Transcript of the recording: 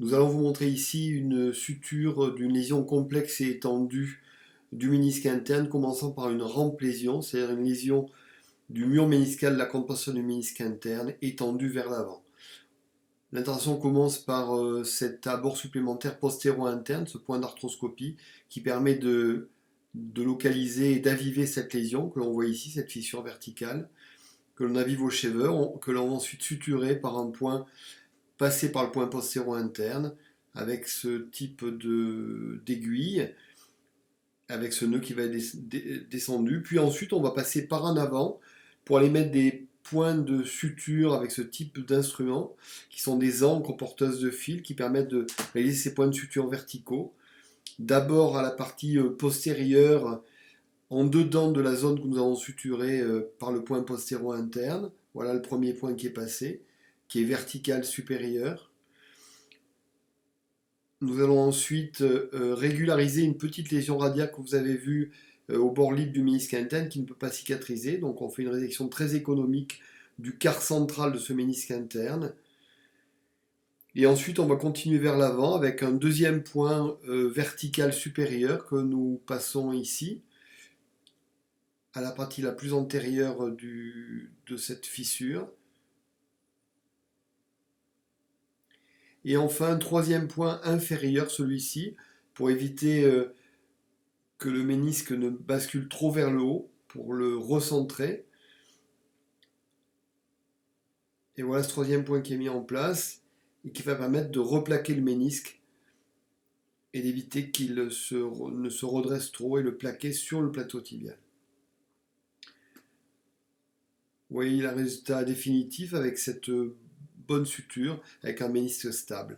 Nous allons vous montrer ici une suture d'une lésion complexe et étendue du ménisque interne, commençant par une rampe lésion, c'est-à-dire une lésion du mur méniscal de la compression du ménisque interne étendue vers l'avant. L'intervention commence par cet abord supplémentaire postéro-interne, ce point d'arthroscopie, qui permet de localiser et d'aviver cette lésion que l'on voit ici, cette fissure verticale, que l'on avive au shaver, que l'on va ensuite suturer par un point passer par le point postéro-interne avec ce type d'aiguille, avec ce nœud qui va être descendu. Puis ensuite, on va passer par en avant pour aller mettre des points de suture avec ce type d'instrument, qui sont des ancres porteuses de fil qui permettent de réaliser ces points de suture verticaux. D'abord à la partie postérieure, en dedans de la zone que nous avons suturée par le point postéro-interne. Voilà le premier point qui est passé, qui est vertical supérieur. Nous allons ensuite régulariser une petite lésion radiale que vous avez vue au bord libre du ménisque interne qui ne peut pas cicatriser. Donc on fait une résection très économique du quart central de ce ménisque interne. Et ensuite on va continuer vers l'avant avec un deuxième point vertical supérieur que nous passons ici, à la partie la plus antérieure de cette fissure. Et enfin un troisième point inférieur, celui-ci, pour éviter que le ménisque ne bascule trop vers le haut, pour le recentrer. Et voilà ce troisième point qui est mis en place et qui va permettre de replaquer le ménisque et d'éviter qu'il ne se redresse trop et le plaquer sur le plateau tibial. Vous voyez le résultat définitif avec cette bonne suture, avec un ménisque stable.